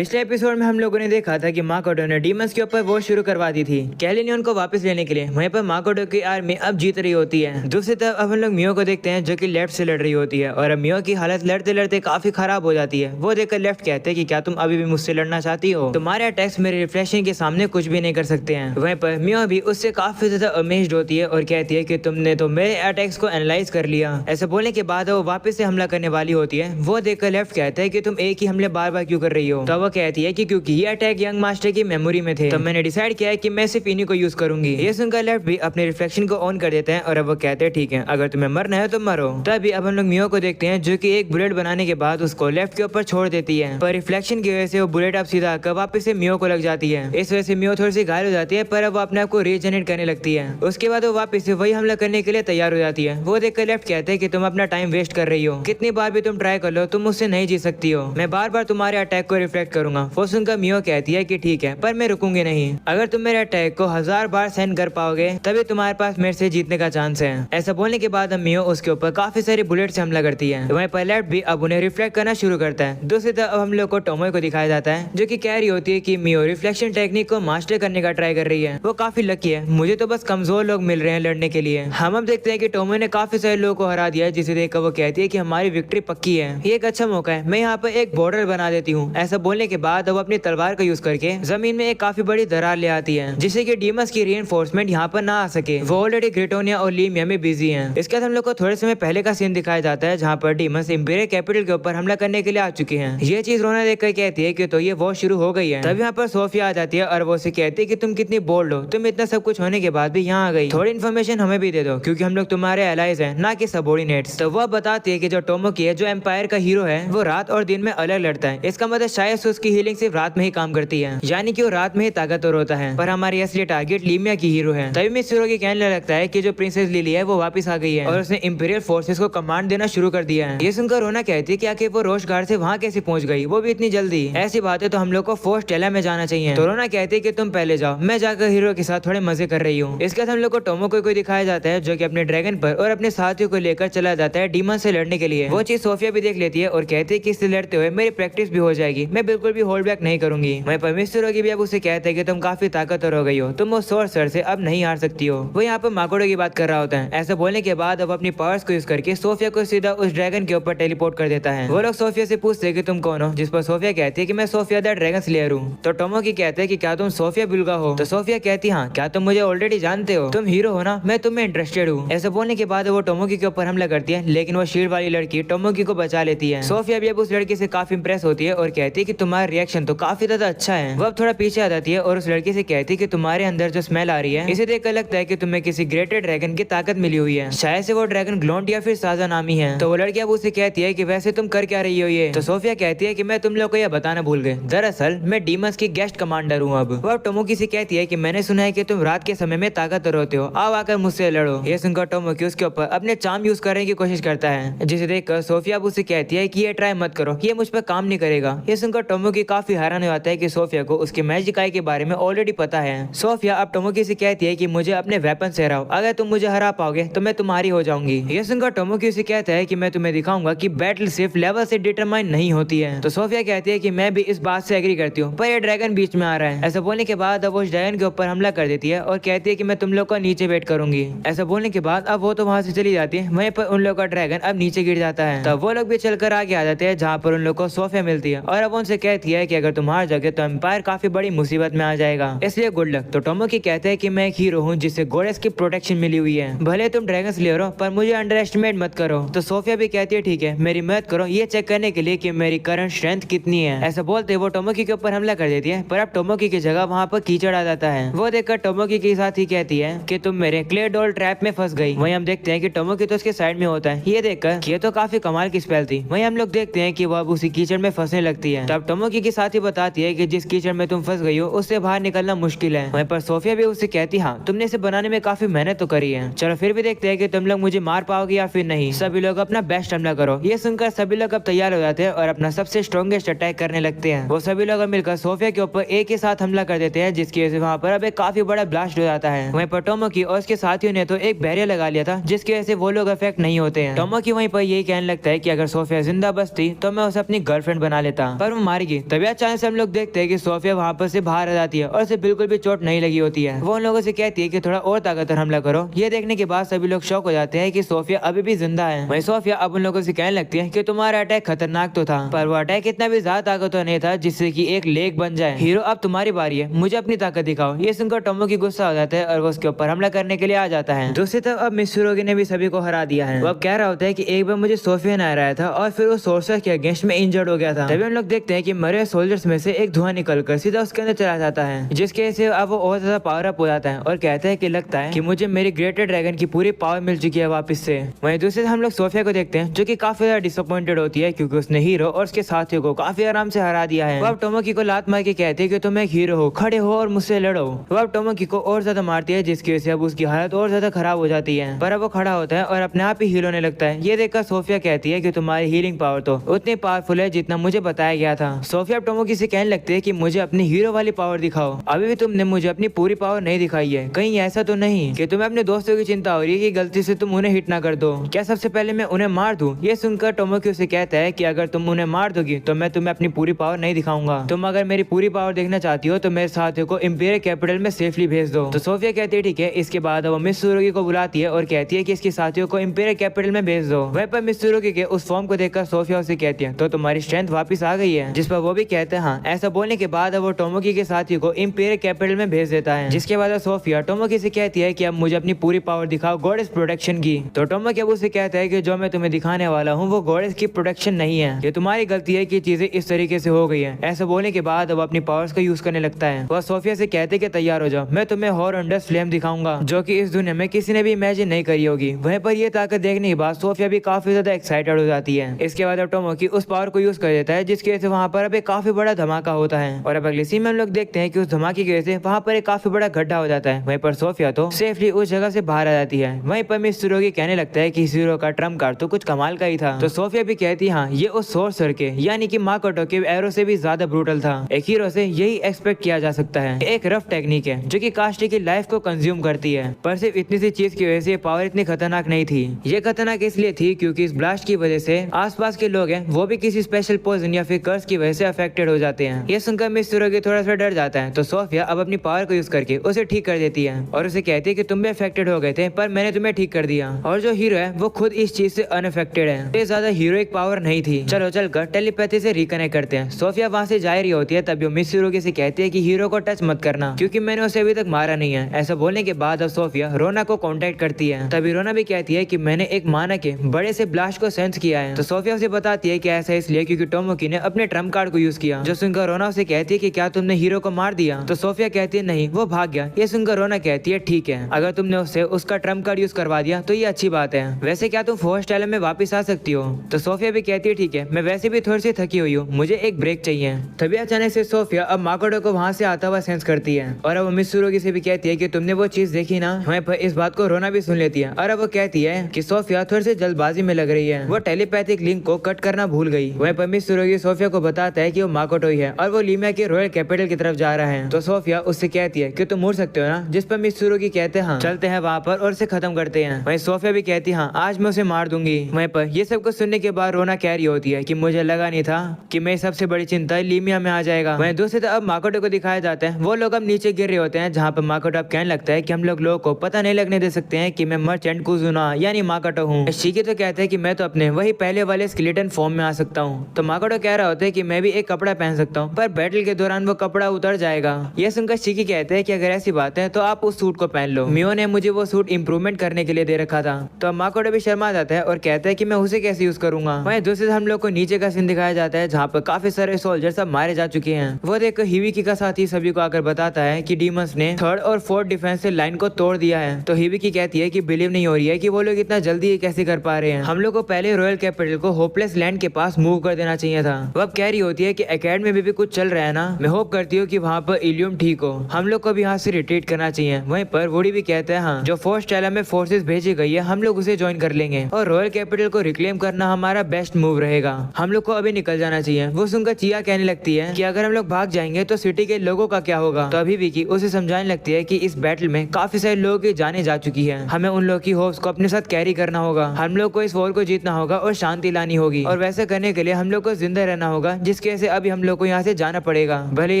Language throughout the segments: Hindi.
पिछले एपिसोड में हम लोगों ने देखा था कि माकोटो ने डीमंस के ऊपर वॉर शुरू करवा दी थी कैली ने उनको वापस लेने के लिए। वहीं पर माकोटो की आर्मी अब जीत रही होती है। दूसरी तरफ अब हम लोग मियो को देखते हैं जो कि लेफ्ट से लड़ रही होती है और अब मियो की हालत लड़ते लड़ते काफी खराब हो जाती है। वो देखकर लेफ्ट कहते हैं कि क्या तुम अभी भी मुझसे लड़ना चाहती हो? तुम्हारे अटैक्स मेरे रिफ्लेक्शन के सामने कुछ भी नहीं कर सकते हैं। वहीं पर मियो भी उससे काफी ज्यादा अमेज्ड होती है और कहती है कि तुमने तो मेरे अटैक्स को एनालाइज कर लिया। ऐसा बोलने के बाद वो वापस से हमला करने वाली होती है। वो देखकर लेफ्ट कहता है कि तुम एक ही हमले बार बार क्यों कर रही हो? तो वो कहती है कि क्योंकि ये अटैक यंग मास्टर की मेमोरी में थे तो मैंने डिसाइड किया है कि मैं सिर्फ इन्हीं को यूज करूंगी। ये सुनकर लेफ्ट भी अपने रिफ्लेक्शन को ऑन कर देते हैं और अब वो कहते हैं ठीक है, अगर तुम्हें मरना है तो मरो। तभी अब हम लोग मियो को देखते हैं जो कि एक बुलेट बनाने के बाद उसको लेफ्ट के ऊपर छोड़ देती है, पर रिफ्लेक्शन की वजह से वो बुलेट अब सीधा आकर वापस से मियो को लग जाती है। इस वजह से मियो थोड़ी सी घायल हो जाती है, पर अब वो अपने आप को रीजनरेट करने लगती है। उसके बाद वो वापस से वही हमला करने के लिए तैयार हो जाती है। वो देखकर लेफ्ट कहते हैं कि तुम अपना टाइम वेस्ट कर रही हो, कितनी बार भी तुम ट्राई कर लो तुम मुझसे नहीं जीत सकती हो, मैं बार बार तुम्हारे अटैक को रिफ्लेक्ट करूंगा। वो सुनकर मियो कहती है कि ठीक है, पर मैं रुकूंगी नहीं। अगर तुम मेरे अटैक को 1000 बार सेंड कर पाओगे तभी तुम्हारे पास मेरे से जीतने का चांस है। ऐसा बोलने के बाद मियो उसके ऊपर काफी सारी बुलेट से हमला करती है। वहीं पर लेफ्ट भी अब उन्हें रिफ्लेक्ट करना शुरू करता है। दूसरी तरफ अब हम लोग को टोमोई को दिखाया जाता है जो कि कह रही होती है कि मियो रिफ्लेक्शन टेक्निक को मास्टर करने का ट्राई कर रही है। वो काफी लकी है, मुझे तो बस कमजोर लोग मिल रहे हैं लड़ने के लिए। हम अब देखते हैं कि टोमोई ने काफी सारे लोगों को हरा दिया है, जिसे देखकर वो कहती है कि हमारी विक्ट्री पक्की है, ये एक अच्छा मौका है, मैं यहाँ पर एक बॉर्डर बना देती हूँ। ऐसा बोलने के बाद वो अपनी तलवार का यूज करके जमीन में एक काफी बड़ी दरार ले आती है जिससे कि डीमंस की रीइंफोर्समेंट यहाँ पर ना आ सके। वो ऑलरेडी ग्रेटोनिया और लीमिया में बिजी हैं। इसके बाद हम लोग को थोड़े समय पहले का सीन दिखाया जाता है जहाँ पर डीमंस इंपीरियल कैपिटल के ऊपर हमला करने के लिए आ चुके हैं। ये चीज रोना देखकर कहती है कि तो ये वॉर शुरू हो गई है। तब यहाँ पर सोफिया आ जाती है और वो उसे कहती है कि तुम कितनी बोल्ड हो, तुम इतना सब कुछ होने के बाद भी यहाँ आ गई, थोड़ी इन्फॉर्मेशन हमें भी दे दो क्योंकि हम लोग तुम्हारे एलाइज हैं ना कि सबॉर्डिनेट्स। तो वह बताती है कि जो टोमोकी है जो एम्पायर का हीरो है वो रात और दिन में अलग लड़ता है। इसका मतलब शायद से उसकी हीलिंग सिर्फ रात में ही काम करती है, यानी कि वो रात में ही ताकतवर होता है। पर हमारी असली टारगेट लीमिया की हीरो है। तभी मिस की कहने लगता है कि जो प्रिंसेस लिली है वो वापस आ गई है और उसने इंपीरियल फोर्सेस को कमांड देना शुरू कर दिया है। ये सुनकर रोना कहती है कि आखिर वो रोशगार से वहाँ कैसे पहुंच गई, वो भी इतनी जल्दी? ऐसी बात है तो हम लोग को फोर्स टेला में जाना चाहिए। तो रोना कहती है कि तुम पहले जाओ, मैं जाकर हीरो के साथ थोड़े मजे कर रही हूँ। इसके बाद हम लोग को टोमोको को दिखाया जाता है जो कि अपने ड्रैगन पर और अपने साथियों को लेकर चला जाता है डीमन से लड़ने के लिए। वो चीज सोफिया भी देख लेती है और कहती है कि इससे लड़ते हुए मेरी प्रैक्टिस भी हो जाएगी, मैं बिल्कुल भी होल्ड बैक नहीं करूंगी। मैं परमेश्वर होगी भी अब उसे कहते हैं कि तुम काफी ताकतवर हो गई हो, तुम वो सर से अब नहीं हार सकती हो। वो यहाँ पर माकोटो की बात कर रहा होता है। ऐसा बोलने के बाद अब अपनी पावर्स को यूज करके सोफिया को सीधा उस ड्रैगन के ऊपर टेलीपोर्ट कर देता है। वो लोग सोफिया से पूछते हैं कि तुम कौन हो, जिस पर सोफिया कहती है कि मैं सोफिया द ड्रैगन स्लेयर हूँ। तो टोमोकी कहते हैं कि क्या तुम सोफिया बुल्गा हो? तो सोफिया कहती है हाँ, क्या तुम मुझे ऑलरेडी जानते हो, तुम हीरो हो ना, मैं तुम्हें इंटरेस्टेड हूँ। ऐसा बोलने के बाद वो टोमोकी के ऊपर हमला करती है, लेकिन वो शील्ड वाली लड़की टोमोकी को बचा लेती है। सोफिया भी अब उस लड़की से काफी इंप्रेस होती है और कहती है कि तुम्हारा रिएक्शन तो काफी ज्यादा अच्छा है। वो अब थोड़ा पीछे आ जाती है और उस लड़की से कहती है कि तुम्हारे अंदर जो स्मेल आ रही है इसे देखकर लगता है कि तुम्हें किसी ग्रेटेड ड्रैगन की ताकत मिली हुई है, शायद से वो ड्रैगन ग्लोंट या फिर साजा नामी है। तो वो लड़की अब उसे कहती है कि वैसे तुम कर क्या रही हो ये? तो सोफिया कहती है कि मैं तुम लोग को यह बताना भूल गए, दरअसल मैं डीमंस की गेस्ट कमांडर हूँ। अब वो टोमोकी से कहती है कि मैंने सुना है कि तुम रात के समय में ताकतवर होते हो, आओ आकर मुझसे लड़ो। ये सुनकर टोमोकी उसके ऊपर अपने चार्म यूज करने की कोशिश करता है, जिसे देखकर सोफिया अब उसे कहती है कि ये ट्राई मत करो, ये मुझ पर काम नहीं करेगा। ये सुनकर टोमोकी काफी हैरान हो जाता है कि सोफिया को उसके मैजिक आई के बारे में ऑलरेडी पता है। सोफिया अब टोमोकी से कहती है कि मुझे अपने वेपन से हराओ, अगर तुम मुझे हरा पाओगे तो मैं तुम्हारी हो जाऊंगी। ये सुनकर टोमोकी उसे कहता है कि मैं तुम्हें दिखाऊंगा कि बैटल सिर्फ लेवल से डिटरमाइन नहीं होती है। तो सोफिया कहती है कि मैं भी इस बात से एग्री करती हूँ, पर ये ड्रैगन बीच में आ रहा है। ऐसा बोलने के बाद अब वो उस ड्रैगन के ऊपर हमला कर देती है और कहती है कि मैं तुम लोग को नीचे वेट करूंगी। ऐसा बोलने के बाद अब वो तो वहाँ से चली जाती है, वहीं पर उन लोग का ड्रैगन अब नीचे गिर जाता है। तब वो लोग भी चलकर आगे आ जाते हैं जहाँ पर उन लोग को सोफिया मिलती है और अब उनसे कहती है कि अगर तुम हार जाओगे तो एम्पायर काफी बड़ी मुसीबत में आ जाएगा, इसलिए गुड लक। तो टोमोकी कहते हैं कि मैं एक हीरो हूँ जिससे गॉडेस की प्रोटेक्शन मिली हुई है, भले तुम ड्रैगन स्लेयर हो पर मुझे अंडर एस्टिमेट मत करो। तो सोफिया भी कहती है ठीक है, मेरी मदद करो ये चेक करने के लिए कि मेरी करंट स्ट्रेंथ कितनी है। ऐसा बोलते वो टोमोकी के ऊपर हमला कर देती है, पर अब टोमोकी की जगह वहाँ पर कीचड़ आ जाता है। वो देखकर टोमोकी के साथ ही कहती है कि तुम मेरे क्ले डॉल ट्रैप में फंस गई। वहीं हम देखते हैं कि टोमोकी तो उसके साइड में होता है। ये देखकर ये तो काफी कमाल की स्पेल थी। वहीं हम लोग देखते हैं कि वो अब उसी कीचड़ में फंसने लगती है। तब टोमोकी के साथ ही बताती है कि जिस कीचड़ में तुम फंस गई हो उससे बाहर निकलना मुश्किल है। वहीं पर सोफिया भी उससे कहती हाँ, तुमने इसे बनाने में काफी मेहनत तो करी है, चलो फिर भी देखते हैं कि तुम लोग मुझे मार पाओगे या फिर नहीं। सभी लोग अपना बेस्ट हमला करो। ये सुनकर सभी लोग अब तैयार हो जाते हैं और अपना सबसे स्ट्रॉन्गेस्ट अटैक करने लगते हैं। वो सभी लोग मिलकर सोफिया के ऊपर एक ही साथ हमला कर देते हैं, जिसकी वजह से वहाँ पर अब एक काफी बड़ा ब्लास्ट हो जाता है। वहीं पर टोमोकी और उसके साथियों ने तो एक बैरियर लगा लिया था, जिसकी वजह से वो लोग अफेक्ट नहीं होते हैं। टोमोकी वहीं पर यही कहने लगता है कि अगर सोफिया जिंदा बचती तो मैं उसे अपनी गर्लफ्रेंड बना लेता, पर वो मारे मारेगी। तभी अचानक से हम लोग देखते हैं कि सोफिया वहाँ पर से बाहर आ जाती है और उसे बिल्कुल भी चोट नहीं लगी होती है। वो उन लोगों से कहती है कि थोड़ा और ताकतवर हमला करो। ये देखने के बाद सभी लोग शॉक हो जाते हैं कि सोफिया अभी भी जिंदा है। वहीं सोफिया अब उन लोगों से कहने लगती है कि तुम्हारा अटैक खतरनाक तो था, पर वो अटैक इतना भी ज्यादा ताकतवर नहीं था जिससे कि एक लेक बन जाए। हीरो अब तुम्हारी बारी है, मुझे अपनी ताकत दिखाओ। ये सुनकर टोमोकी गुस्सा हो जाता है और वो उसके ऊपर हमला करने के लिए आ जाता है। दूसरी तरफ अब मित्सुरुगी ने भी सभी को हरा दिया है। वो अब कह रहा होता है कि एक बार मुझे सोफिया ने हराया था और फिर वो सोर्सर के अगेंस्ट में इंजर्ड हो गया था। तभी हम लोग देखते हैं कि मरे सोल्जर्स में से एक धुआं निकलकर सीधा उसके अंदर चला जाता है, जिसके वजह से अब वो और ज्यादा पावर अप हो जाता है और कहता है कि लगता है कि मुझे मेरी ग्रेटर ड्रैगन की पूरी पावर मिल चुकी है वापस से। वहीं दूसरे हम लोग सोफिया को देखते हैं जो कि काफी ज्यादा डिसअपॉइंटेड होती है क्योंकि उसने हीरो और उसके साथियों को काफी आराम से हरा दिया है। वो अब टोमोकी को लात मार के कहती है कि तुम एक हीरो हो, खड़े हो और मुझसे लड़ो। वो अब टोमोकी को और ज्यादा मारती है जिसकी वजह से अब उसकी हालत और ज्यादा खराब हो जाती है। पर अब वो खड़ा होता है और अपने आप ही हील होने लगता है। ये देखकर सोफिया कहती है कि तुम्हारी हीलिंग पावर तो उतनी पावरफुल है जितना मुझे बताया गया था। सोफिया अब टोमोकी से कहने लगती है कि मुझे अपनी हीरो वाली पावर दिखाओ। अभी भी तुमने मुझे अपनी पूरी पावर नहीं दिखाई है। कहीं ऐसा तो नहीं कि तुम्हें अपने दोस्तों की चिंता हो रही है कि गलती से तुम उन्हें हिट ना कर दो? क्या सबसे पहले मैं उन्हें मार दूं? ये सुनकर टोमोकी उसे कहता है कि अगर तुम उन्हें मार दोगी तो मैं तुम्हें अपनी पूरी पावर नहीं दिखाऊंगा। तुम अगर मेरी पूरी पावर देखना चाहती हो तो मेरे साथियों को इंपीरियल कैपिटल में सेफली भेज दो। तो सोफिया कहती है ठीक है। इसके बाद वो मित्सुरुगी को बुलाती है और कहती है कि इसके साथियों को इंपीरियल कैपिटल में भेज दो। वहीं पर मित्सुरुगी के उस फॉर्म को देखकर सोफिया उसे कहती है तो तुम्हारी स्ट्रेंथ वापस आ गई है? जिस पर वो भी कहते हैं हाँ। ऐसा बोलने के बाद वो टोमोकी के साथियों को इंपीरियल कैपिटल में भेज देता है। जिसके बाद सोफिया टोमोकी से कहती है कि अब मुझे अपनी पूरी पावर दिखाओ गॉडेस प्रोटेक्शन की। तो टोमोकी अब उसे कहता है कि जो मैं तुम्हें दिखाने वाला हूँ वो गॉडेस की प्रोटेक्शन नहीं है, ये तुम्हारी गलती है कि चीजें इस तरीके से हो गई है। ऐसा बोलने के बाद वो अपनी पावर्स का यूज करने लगता है। वह सोफिया से कहते कि तैयार हो जाओ, मैं तुम्हें हॉरंडस फ्लेम दिखाऊंगा जो कि इस दुनिया में किसी ने भी इमेजिन नहीं करी होगी। वहीं पर ये ताकत देखने के बाद सोफिया भी काफी ज्यादा एक्साइटेड हो जाती है। इसके बाद टोमोकी उस पावर को यूज कर देता है जिसकी वजह से वहाँ पर अब एक काफी बड़ा धमाका होता है। और अब अगले सीन में हम लोग देखते हैं कि उस धमाके की वजह से वहाँ पर एक काफी बड़ा गड्ढा हो जाता है। वहीं पर सोफिया तो सेफली उस जगह से बाहर आ जाती है। वहीं पर मित्सुरुगी कहने लगता है कि इस हीरो का ट्रम्प कार्ड तो कुछ कमाल का ही था। तो सोफिया भी कहती है हाँ, ये उस सोर्सर के यानी कि माकोटो के एरो से भी ज्यादा ब्रूटल था। एक हीरो से यही एक्सपेक्ट किया जा सकता है। एक रफ टेक्निक है जो कि कास्टी की लाइफ को कंज्यूम करती है, पर सिर्फ इतनी सी चीज की वजह से पावर इतनी खतरनाक नहीं थी। ये खतरनाक इसलिए थी क्योंकि इस ब्लास्ट की वजह से आसपास के लोग हैं वो भी किसी स्पेशल पॉइजन या फिर कर्स की वजह से अफेक्टेड हो जाते हैं। ये सुनकर मित्सुरुगी थोड़ा सा डर जाता है। तो सोफिया अब अपनी पावर को यूज करके उसे ठीक कर देती है और उसे कहती है कि तुम भी अफेक्टेड हो गए थे पर मैंने तुम्हें ठीक कर दिया। और जो हीरो है वो खुद इस चीज से अनअफेक्टेड है। ये ज्यादा हीरोइक पावर नहीं थी। चलो चलकर टेलीपैथी से रिकनेक्ट करते हैं। सोफिया वहाँ से जा रही होती है तभी वो मित्सुरुगी से कहती है कि हीरो को टच मत करना क्योंकि मैंने उसे अभी तक मारा नहीं है। ऐसा बोलने के बाद अब सोफिया रोना को कांटेक्ट करती है। तभी रोना भी कहती है कि मैंने एक माना के बड़े से ब्लास्ट को सेंस किया है। तो सोफिया उसे बताती है कि ऐसा इसलिए क्योंकि टोमोकी ने अपने ट्रम्प कार्ड को यूज किया। जो सुनकर रोना उसे कहती है कि क्या तुमने हीरो को मार दिया? तो सोफिया कहती है नहीं, वो भाग गया। ये सुनकर रोना कहती है ठीक है, अगर तुमने उससे उसका ट्रम्प कार्ड यूज करवा दिया तो ये अच्छी बात है। वैसे क्या तुम फर्स्ट टाइम में वापस आ सकती हो? तो सोफिया भी कहती है ठीक है, मैं वैसे भी थोड़ी सी थकी हुई हूँ, मुझे एक ब्रेक चाहिए। तभी अचानक से सोफिया अब माकोटो को वहाँ से आता हुआ सेंस करती है और अब मित्सुरुगी से भी कहती है कि तुमने वो चीज देखी ना। वहीं पर इस बात को रोना भी सुन लेती है और अब वो कहती है कि सोफिया थोड़ी सी जल्दबाजी में लग रही है, वो टेलीपैथिक लिंक को कट करना भूल गई। वहीं पर मित्सुरुगी सोफिया को बताता है कि वो माकोटो ही है और वो लीमिया के रॉयल कैपिटल की तरफ जा रहा है। तो सोफिया उससे कहती है कि तुम मुड़ सकते हो ना? जिस पर मित्सुरुगी कहते हैं हाँ, चलते हैं वहाँ पर और इसे खत्म करते हैं। वहीं सोफिया भी कहती है हाँ, आज मैं उसे मार दूंगी। वहीं पर ये सब कुछ सुनने के बाद रोना कह रही होती है कि मुझे लगा नहीं था कि मेरी सबसे बड़ी चिंता लीमिया में आ जाएगा। वहीं दूसरी तरफ माकोटो को दिखाया जाता है, वो लोग अब नीचे गिर रहे होते हैं जहाँ पर माकोटो अब कहने लगता है कि हम लोगों को पता नहीं लगने दे सकते हैं कि मैं मर्चेंट कुजुना यानी माकोटो हूँ। शिकी तो कहते हैं कि मैं तो अपने वही पहले वाले स्केलेटन फॉर्म में आ सकता हूँ। तो माकोटो कह रहा होता है कि मैं भी एक कपड़ा पहन सकता हूँ पर बैटल के दौरान वो कपड़ा उतर जाएगा। ये सुनकर शिकी कहते हैं कि अगर ऐसी बात है तो आप उस सूट को पहन लो, मियो ने मुझे वो सूट इम्प्रूवमेंट करने के लिए दे रखा था। तो माकोटो भी शर्मा जाता है और कहता है कि मैं उसे कैसे यूज करूंगा। वहीं दूसरे हम लोग को नीचे का सीन दिखाया जाता है जहाँ पर काफी सारे सोल्जर सब मारे जा चुके हैं। वो देखकर हिबिकी का साथी सभी को आकर बताता है कि डीमंस ने 3rd और 4th डिफेंसिव लाइन को तोड़ दिया है। तो हिबिकी कहती है कि बिलीव नहीं हो रही है कि वो लोग इतना जल्दी ये कैसे कर पा रहे हैं, हम लोग को पहले रॉयल कैपिटल को होपलेस लैंड के पास मूव कर देना चाहिए था। वो अब कह रही होती है कि एकेडमी में भी कुछ चल रहा है ना, मैं होप करती हूँ कि वहाँ पर इलियम ठीक हो, हम लोग को भी यहाँ से रिट्रीट करना चाहिए। वहीं पर वुडी भी कहता है हाँ, जो फोर्स स्टेला में फोर्सेस भेजी गई है हम लोग उसे ज्वाइन कर लेंगे और रॉयल कैपिटल को रिक्लेम करना हमारा बेस्ट मूव रहेगा, हम लोग को अभी निकल जाना चाहिए। वो सुनकर चिया कहने लगती है कि अगर हम लोग भाग जाएंगे तो सिटी के लोगों का क्या होगा। तो अभी विकी उसे समझाने लगती है कि इस बैटल में काफी सारे लोगों की जाने जा चुकी है, हमें उन लोगों की होप्स को अपने साथ कैरी करना होगा, हम लोग को इस वॉर को जीतना होगा और शांति लानी होगी और वैसे करने के लिए हम लोग को जिंदा रहना होगा जिसकी वजह से अभी हम लोग को यहाँ से जाना पड़ेगा। भले ही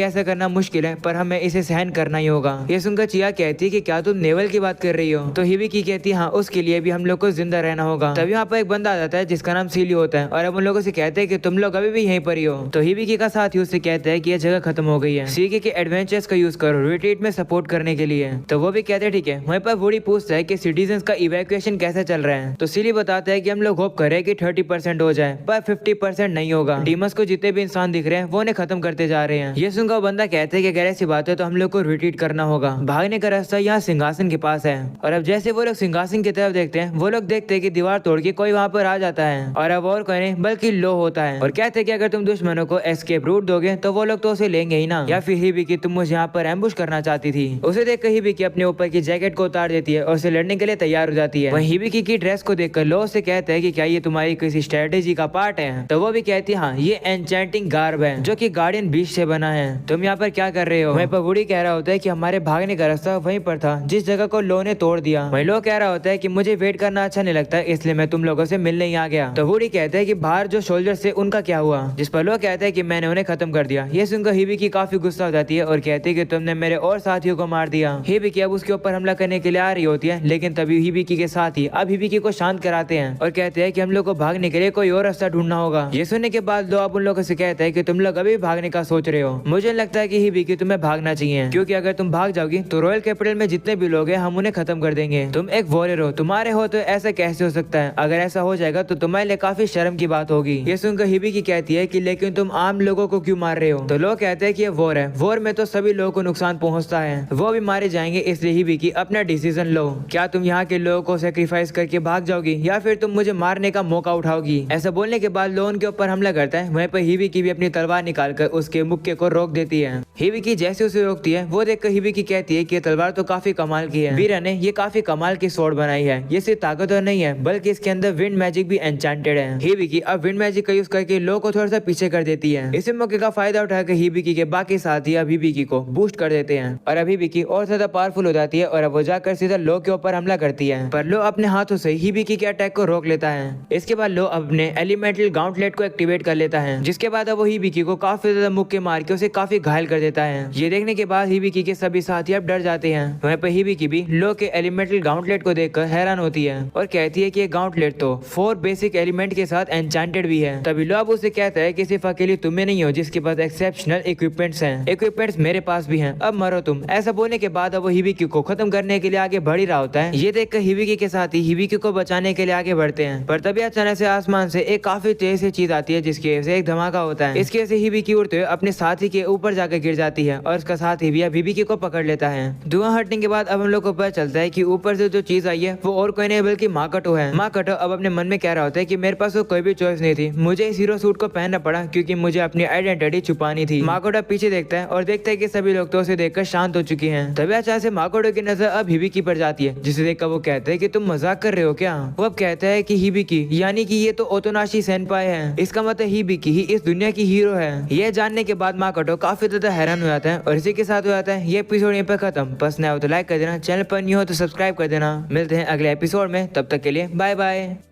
ऐसा करना मुश्किल है पर हमें इसे सहन करना ही होगा। ये सुनकर चिया कहती है कि क्या तुम नेवल की बात कर रही हो? तो हिबिकी कहती है हाँ, उसके लिए भी हम लोग को जिंदा रहना होगा। तभी यहाँ पर एक बंदा आ जाता है जिसका नाम सीली होता है और अब उन लोगों से कहते हैं कि तुम लोग अभी भी यहीं पर ही हो। तो हिबिकी का साथी उससे कहता है कि यह जगह खत्म हो गई है, सीके के एडवेंचर्स का यूज करो रिट्रीट में सपोर्ट करने के लिए। तो वो भी कहते हैं ठीक है। वहीं पर वुडी पूछता है कि सिटीजन्स का इवैक्यूएशन कैसे चल रहा है? तो सीली बताता है कि हम लोग होप कर रहे हैं कि 30% हो जाए पर 50% नहीं होगा। डीमस को जितने भी इंसान दिख रहे हैं वो उन्हें खत्म करते जा रहे हैं। ये सुनकर बंदा कहते हैं कि अगर ऐसी बात है तो हम लोग को रिट्रीट करना होगा। भागने का रास्ता यहाँ सिंहासन के पास है। और अब जैसे वो लोग सिंहासन की तरफ देखते हैं वो लोग देखते हैं कि दीवार तोड़ के कोई वहाँ पर आ जाता है और अब और कोई नहीं बल्कि लो होता है और कहते हैं कि अगर तुम दुश्मनों को एस्केप रूट दोगे तो वो लोग तो उसे लेंगे ही ना। या फिर हिबिकी तुम मुझे यहाँ पर एम्बुश करना चाहती थी। उसे देख कर हिबिकी अपने ऊपर की जैकेट को उतार देती है और उसे लड़ने के लिए तैयार हो जाती है। वहीं हिबिकी की ड्रेस को देखकर लो से कहता है कि क्या ये तुम्हारी किसी स्ट्रेटेजी का पार्ट है? तो वो भी कहती है हाँ, ये एन्चेंटिंग गार्ब है जो कि गार्डियन बीच से बना है। तुम यहाँ पर क्या कर रहे हो? वहीं पर वुडी कह रहा होता है कि हमारे भागने का रास्ता वहीं पर था जिस जगह को लो ने तोड़ दिया। वहीं लो कह रहा होता है कि मुझे वेट करना अच्छा नहीं लगता इसलिए मैं तुम लोगों से मिलने ही आ गया। तो वुडी कहता है कि बाहर जो सोल्जर्स थे उनका क्या हुआ? जिस पर लो कहता है कि मैंने उन्हें खत्म कर दिया। ये सुनकर हिबिकी काफी गुस्सा हो जाती है और कहती है कि तुमने मेरे और साथियों को मार दिया। हिबिकी अब उसके ऊपर हमला करने के लिए आ रही होती है लेकिन तभी हिबिकी के साथी अब हिबिकी को शांत कराते हैं और कहते हैं कि हम लोग को भागने के लिए कोई और रास्ता ढूंढना होगा। ये सुनने के बाद लो अब उन लोगों से कहता है कि तुम लोग अभी भागने का सोच रहे हो। मुझे लगता है कि हिबिकी तुम्हें भागना चाहिए क्योंकि अगर तुम भाग जाओगी तो रॉयल कैपिटल में जितने भी लोग हैं हम उन्हें खत्म कर देंगे। तुम एक वॉरियर हो, तुम्हारे हो तो ऐसा कैसे हो सकता है? अगर ऐसा हो जाएगा तो तुम्हारे लिए काफी शर्म की बात होगी। ये सुनकर हिबिकी कहती है कि लेकिन तुम आम लोगों को क्यों मार रहे हो? तो लोग कहते हैं कि ये वॉर है, वॉर में तो सभी लोगों को नुकसान पहुंचता है, वो भी मारे जाएंगे, इसलिए हिबिकी अपना डिसीजन लो। क्या तुम यहाँ के लोगों को सेक्रीफाइस करके भाग जाओगी या फिर तुम मुझे मारने का मौका उठाओगी? ऐसा बोलने के बाद लो उनके ऊपर हमला करता है। वहीं पर हिबिकी भी अपनी तलवार निकालकर उसके मुक्के को रोक देती है। हिबिकी जैसे उसे रोकती है वो देखकर हिबिकी कहती है कि ये तलवार तो काफी कमाल की है, वीरा ने ये काफी कमाल की स्वॉर्ड बनाई है। ये सिर्फ ताकतवर नहीं है बल्कि इसके अंदर विंड मैजिक भी एन्चेंटेड है। हिबिकी अब विंड मैजिक का यूज करके लो को थोड़ा सा पीछे कर देती है। इसी मौके का फायदा उठाकर हिबिकी के बाकी साथी अब हिबिकी को बूस्ट कर देते हैं और अब हिबिकी और ज्यादा पावरफुल हो जाती है और अब वो जाकर सीधा लो के ऊपर हमला करती है पर लो अपने हाथों से हिबिकी के अटैक को रोक लेता है। इसके बाद लो अपने एलिमेंटल गाउंटलेट को एक्टिवेट कर लेता है जिसके बाद अब वो हिबिकी को काफी ज्यादा मुक्के मार के उसे काफी घायल कर देता है। ये देखने के बाद हिबिकी के सभी साथी अब डर जाते हैं। वहीं पर हिबिकी भी लो के एलिमेंटल गाउंटलेट को देखकर हैरान होती है और कहती है कि ये गाउंटलेट तो 4 बेसिक एलिमेंट के साथ एन्चेंटेड भी है। तभी लो अब उसे कहता है कि सिर्फ अकेली तुम्हें नहीं हो जिसके पास एक्सेप्शनल इक्विपमेंट्स हैं, इक्विपमेंट्स मेरे पास भी हैं, अब मरो तुम। ऐसा बोलने के बाद अब वो हिबिकी को खत्म करने के लिए आगे बढ़ ही रहा होता है। ये देखकर हिबिकी के साथी हिबिकी को बचाने के लिए आगे बढ़ते हैं पर तभी अचानक से आसमान से एक काफी तेज से चीज आती है जिसकी वजह से एक धमाका होता है। इसकी वजह से हिबिकी उड़ते हुए अपने साथी के ऊपर जाकर गिर जाती है और उसका साथी भी अब हिबिकी को पकड़ लेता है। धुआं हटने के बाद अब हम लोग को पता चलता है कि ऊपर से जो चीज आई है वो और कोई नहीं बल्कि माकोटो है। माकोटो अब अपने मन में कह रहा होता है कि मेरे पास तो कोई भी चॉइस नहीं थी, मुझे इस हीरो सूट को पहनना पड़ा क्योंकि मुझे अपनी आइडेंटिटी छुपानी थी। माकोटो पीछे देखता है और देखता है कि सभी लोग तो उसे देखकर शांत हो चुके हैं। तभी अचानक से माकोटो की नजर अब हिबिकी पर जाती है जिसे देखकर वो कहता है कि तुम मजाक कर रहे हो क्या? वो अब कहता है कि हिबिकी यानी कि ये तो ओतोनाशी सेनपाई है, इसका मतलब हिबिकी ही इस दुनिया की हीरो है। ये जानने के बाद माकोटो काफी ज्यादा हैरान हो जाता है और इसी के साथ हो जाता है ये एपिसोड यहीं पर खत्म। पसंद आया हो तो लाइक कर देना, चैनल पर न्यू हो तो सब्सक्राइब कर देना। मिलते हैं अगले एपिसोड में, तब तक के लिए बाय बाय।